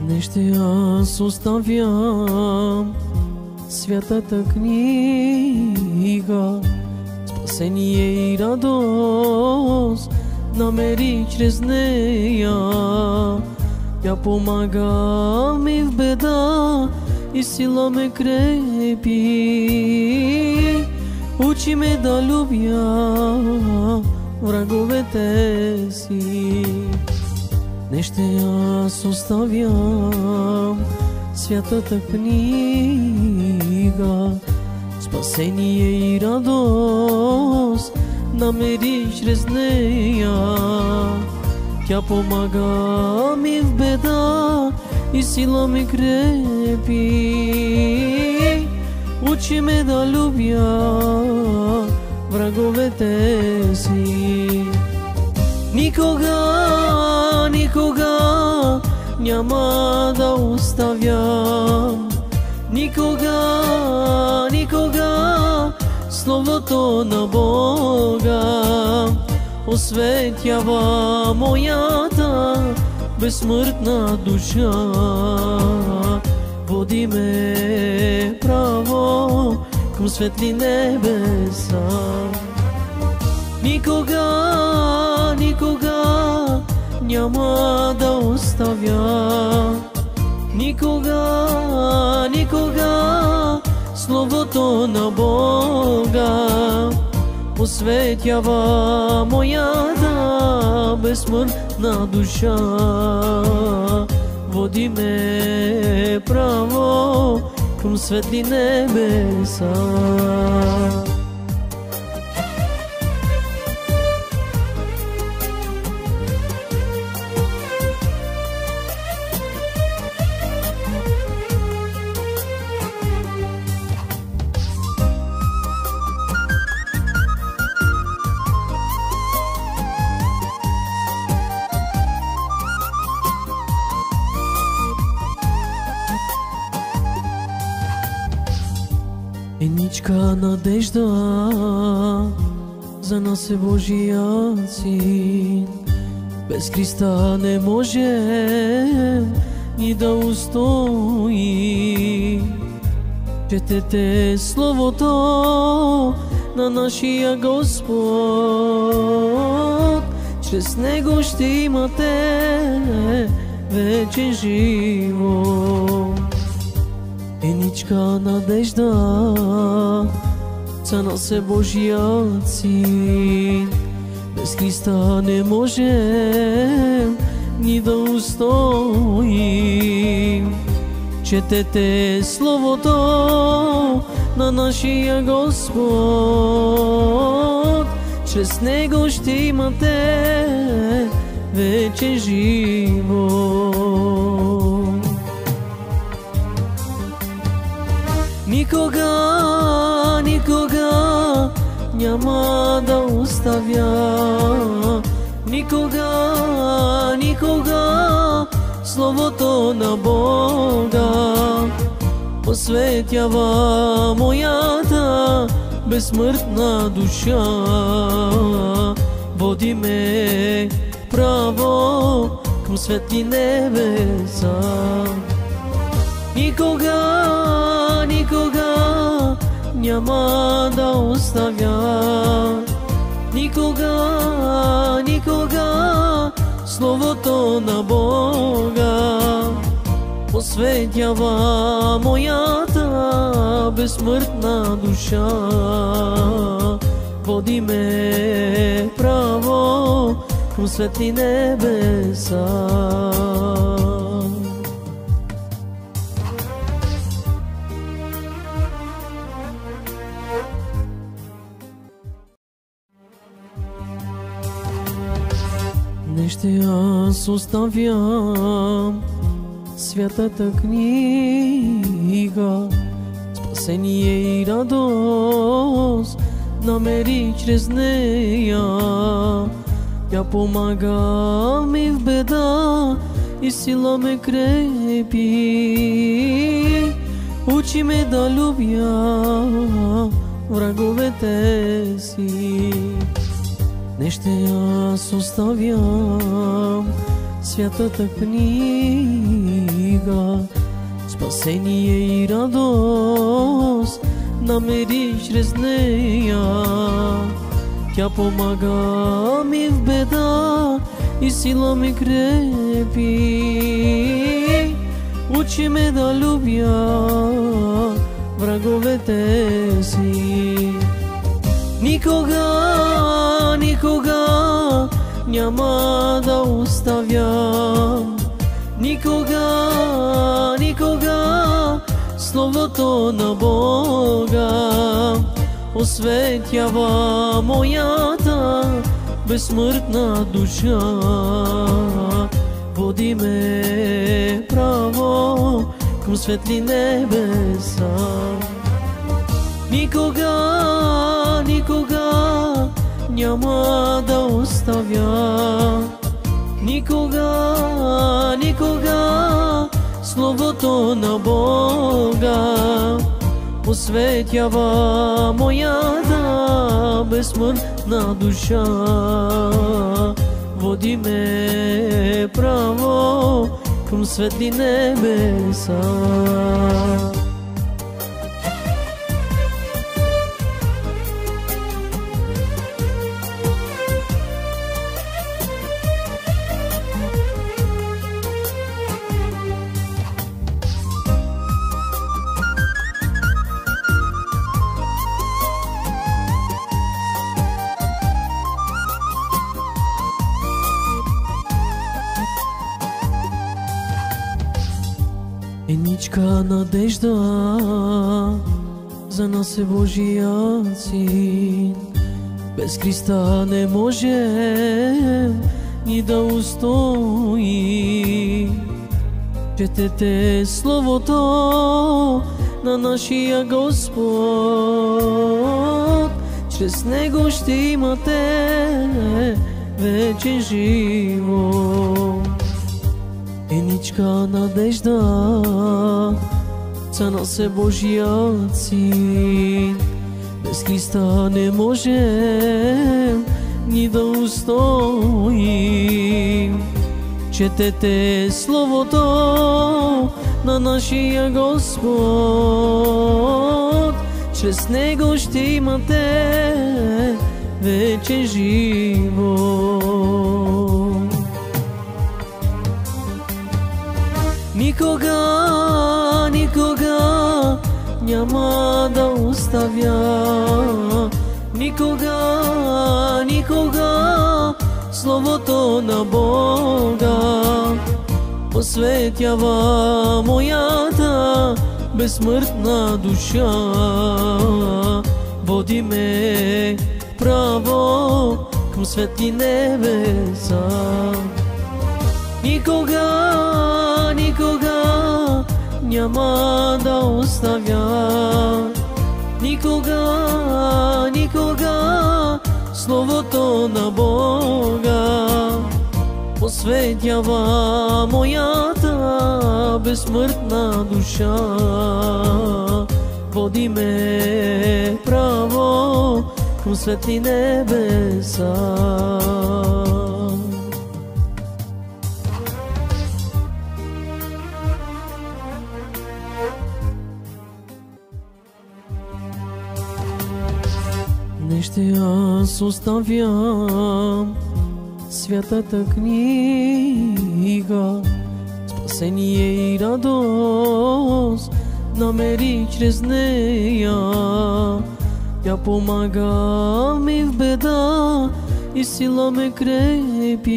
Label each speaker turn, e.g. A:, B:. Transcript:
A: Не ще аз оставям святата книга, спасение и радост намери чрез нея. Тя помага ми в беда и сила ме крепи. Учи ме да любя враговете си. Не ще аз оставям святата книга, спасение и радост намери чрез нея. Тя помага ми в беда и сила ме крепи. Учи ме да любя враговете си. Никога, никога няма да оставям, никога, никога Словото на Бога осветява моята безсмъртна душа. Води ме право към светли небеса. Никога, никога няма да оставя, никога, никога Словото на Бога осветява моята безсмъртна душа. Води ме право към светли небеса. Едничка надежда за нас е Божия Син. Без Христа не може ни да устои. Четете Словото на нашия Господ, чрез Него ще имате вечен живот. Едничка надежда за нас е Божия Син. Без Христа не можем ни да устоим. Четете Словото на нашия Господ, чрез Него ще имате вечен живот. Никога, никога няма да оставя, никога, никога Словото на Бога осветява моята безсмъртна душа. Води ме право към светли небеса. Никога, никога няма да оставя, никога, никога Словото на Бога осветява моята безсмъртна душа. Води ме право към светли небеса. Не ще аз оставям святата книга, спасение и радост намери чрез нея. Тя помага ми в беда и сила ме крепи. Учи ме да любя враговете си. Не ще аз оставям святата книга, книга, спасение и радост намери чрез нея. Тя помага ми в беда и сила ми крепи. Учи ме да любя враговете си. Никога, никога няма да оставям, никога, никога Словото на Бога осветява моята безсмъртна душа. Води ме право към светли небеса. Никога, никога няма да оставя, никога, никога Словото на Бога осветява моята безсмъртна душа. Води ме право към светли небеса. Еничка надежда за нас е Божия Син. Без Христа не можем ни да устоим. Четете Словото на нашия Господ, чрез Него ще имате вечен живот. Еничка надежда за нас е Божия Син. Без Христа не можем ни да устоим. Четете Словото на нашия Господ, чрез Него ще имате вечен живот. Никога, никога няма да оставя, никога, никога Словото на Бога осветява моята безсмъртна душа. Води ме право към светли небеса. Никога, никога няма да оставя, никога, никога Словото на Бога осветява моята безсмъртна душа. Води ме право към светли небеса. Не ще аз оставям святата книга, спасение и радост намери чрез нея. Тя помага ми в беда и сила ме крепи.